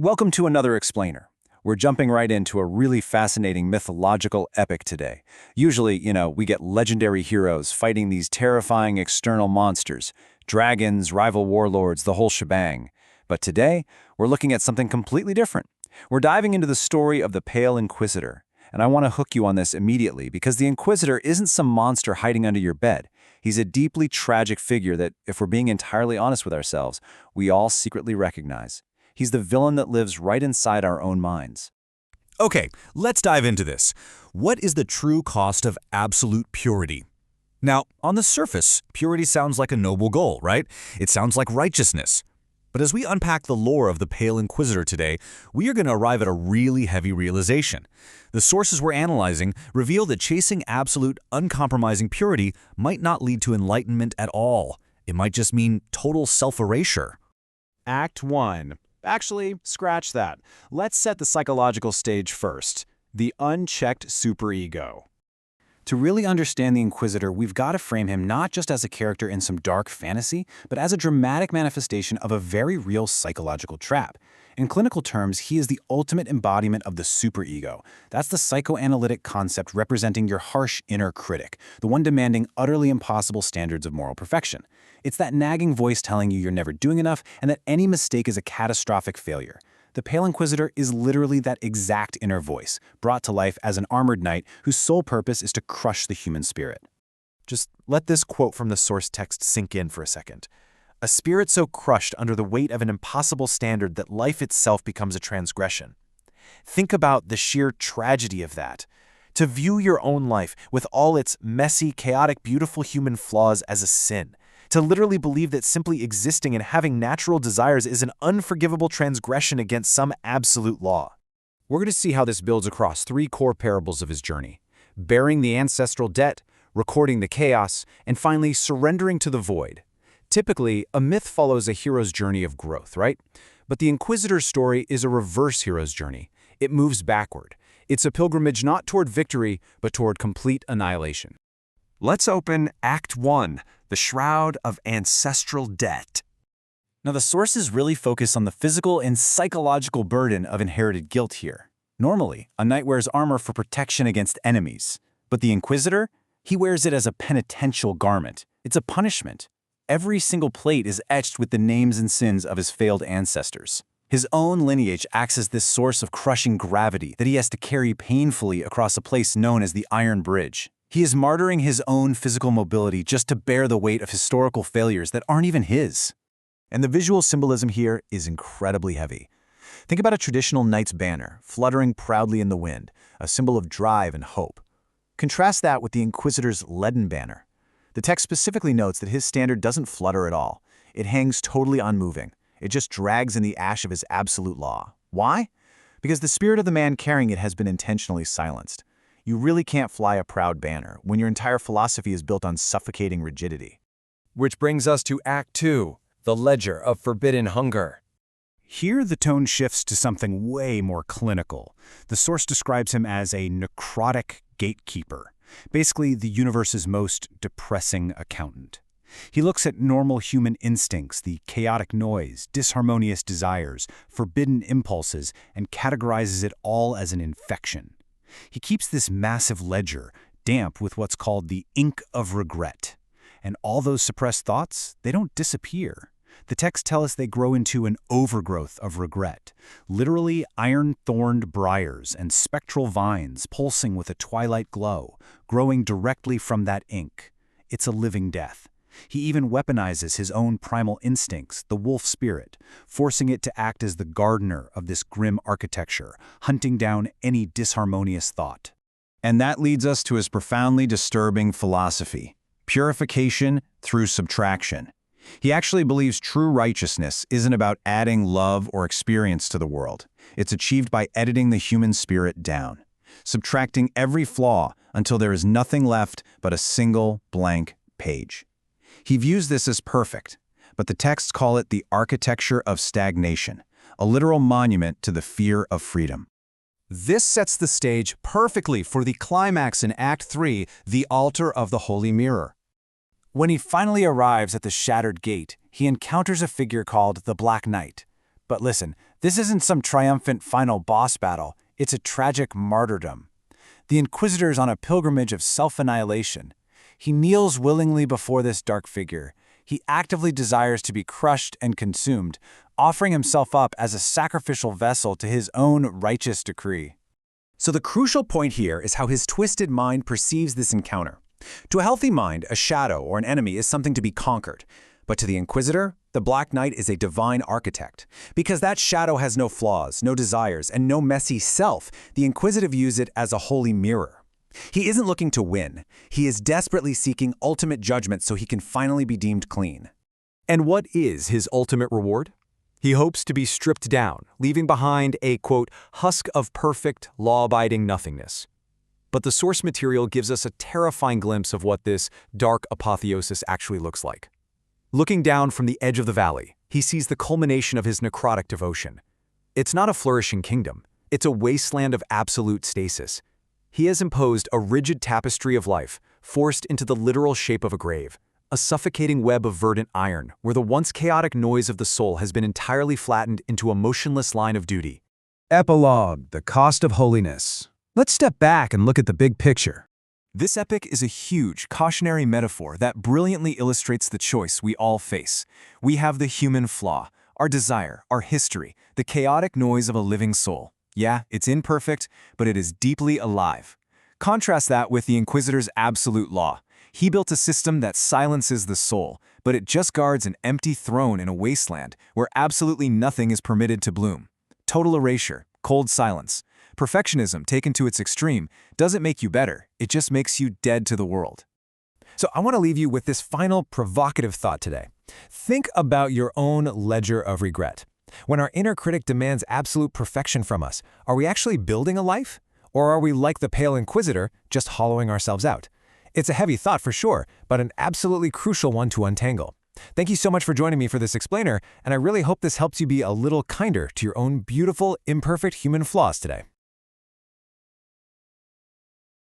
Welcome to another Explainer. We're jumping right into a really fascinating mythological epic today. Usually, we get legendary heroes fighting these terrifying external monsters, dragons, rival warlords, the whole shebang. But today, we're looking at something completely different. We're diving into the story of the Pale Inquisitor. And I want to hook you on this immediately because the Inquisitor isn't some monster hiding under your bed. He's a deeply tragic figure that, if we're being entirely honest with ourselves, we all secretly recognize. He's the villain that lives right inside our own minds. Okay, let's dive into this. What is the true cost of absolute purity? Now, on the surface, purity sounds like a noble goal, right? It sounds like righteousness. But as we unpack the lore of the Pale Inquisitor today, we are going to arrive at a really heavy realization. The sources we're analyzing reveal that chasing absolute, uncompromising purity might not lead to enlightenment at all. It might just mean total self-erasure. Act 1. Actually, scratch that. Let's set the psychological stage first. The unchecked superego. To really understand the Inquisitor, we've got to frame him not just as a character in some dark fantasy, but as a dramatic manifestation of a very real psychological trap. In clinical terms, he is the ultimate embodiment of the superego. That's the psychoanalytic concept representing your harsh inner critic, the one demanding utterly impossible standards of moral perfection. It's that nagging voice telling you you're never doing enough and that any mistake is a catastrophic failure. The Pale Inquisitor is literally that exact inner voice, brought to life as an armored knight whose sole purpose is to crush the human spirit. Just let this quote from the source text sink in for a second. A spirit so crushed under the weight of an impossible standard that life itself becomes a transgression. Think about the sheer tragedy of that. To view your own life with all its messy, chaotic, beautiful human flaws as a sin. To literally believe that simply existing and having natural desires is an unforgivable transgression against some absolute law. We're going to see how this builds across three core parables of his journey: bearing the ancestral debt, recording the chaos, and finally surrendering to the void. Typically, a myth follows a hero's journey of growth, right? But the Inquisitor's story is a reverse hero's journey. It moves backward. It's a pilgrimage not toward victory, but toward complete annihilation. Let's open Act 1, the Shroud of Ancestral Debt. Now, the sources really focus on the physical and psychological burden of inherited guilt here. Normally, a knight wears armor for protection against enemies. But the Inquisitor? He wears it as a penitential garment. It's a punishment. Every single plate is etched with the names and sins of his failed ancestors. His own lineage acts as this source of crushing gravity that he has to carry painfully across a place known as the Iron Bridge. He is martyring his own physical mobility just to bear the weight of historical failures that aren't even his. And the visual symbolism here is incredibly heavy. Think about a traditional knight's banner, fluttering proudly in the wind, a symbol of drive and hope. Contrast that with the Inquisitor's leaden banner. The text specifically notes that his standard doesn't flutter at all. It hangs totally unmoving. It just drags in the ash of his absolute law. Why? Because the spirit of the man carrying it has been intentionally silenced. You really can't fly a proud banner when your entire philosophy is built on suffocating rigidity. Which brings us to Act 2, the Ledger of Forbidden Hunger. Here, the tone shifts to something way more clinical. The source describes him as a necrotic gatekeeper, basically the universe's most depressing accountant. He looks at normal human instincts, the chaotic noise, disharmonious desires, forbidden impulses, and categorizes it all as an infection. He keeps this massive ledger damp with what's called the ink of regret. And all those suppressed thoughts, they don't disappear. The texts tell us they grow into an overgrowth of regret, literally iron-thorned briars and spectral vines pulsing with a twilight glow, growing directly from that ink. It's a living death. He even weaponizes his own primal instincts, the wolf spirit, forcing it to act as the gardener of this grim architecture, hunting down any disharmonious thought. And that leads us to his profoundly disturbing philosophy: purification through subtraction. He actually believes true righteousness isn't about adding love or experience to the world. It's achieved by editing the human spirit down, subtracting every flaw until there is nothing left but a single blank page. He views this as perfect, but the texts call it the architecture of stagnation, a literal monument to the fear of freedom. This sets the stage perfectly for the climax in Act 3, the Altar of the Holy Mirror. When he finally arrives at the shattered gate, he encounters a figure called the Black Knight. But listen, this isn't some triumphant final boss battle. It's a tragic martyrdom. The Inquisitor is on a pilgrimage of self-annihilation. He kneels willingly before this dark figure. He actively desires to be crushed and consumed, offering himself up as a sacrificial vessel to his own righteous decree. So the crucial point here is how his twisted mind perceives this encounter. To a healthy mind, a shadow or an enemy is something to be conquered. But to the Inquisitor, the Black Knight is a divine architect. Because that shadow has no flaws, no desires, and no messy self, the Inquisitor views it as a holy mirror. He isn't looking to win. He is desperately seeking ultimate judgment so he can finally be deemed clean. And what is his ultimate reward? He hopes to be stripped down, leaving behind a, quote, husk of perfect, law-abiding nothingness. But the source material gives us a terrifying glimpse of what this dark apotheosis actually looks like. Looking down from the edge of the valley, he sees the culmination of his necrotic devotion. It's not a flourishing kingdom. It's a wasteland of absolute stasis. He has imposed a rigid tapestry of life, forced into the literal shape of a grave, a suffocating web of verdant iron, where the once chaotic noise of the soul has been entirely flattened into a motionless line of duty. Epilogue, the cost of holiness. Let's step back and look at the big picture. This epic is a huge, cautionary metaphor that brilliantly illustrates the choice we all face. We have the human flaw, our desire, our history, the chaotic noise of a living soul. Yeah, it's imperfect, but it is deeply alive. Contrast that with the Inquisitor's absolute law. He built a system that silences the soul, but it just guards an empty throne in a wasteland where absolutely nothing is permitted to bloom. Total erasure, cold silence. Perfectionism, taken to its extreme, doesn't make you better, it just makes you dead to the world. So I want to leave you with this final provocative thought today. Think about your own ledger of regret. When our inner critic demands absolute perfection from us, are we actually building a life? Or are we like the Pale Inquisitor, just hollowing ourselves out? It's a heavy thought for sure, but an absolutely crucial one to untangle. Thank you so much for joining me for this explainer, and I really hope this helps you be a little kinder to your own beautiful, imperfect human flaws today.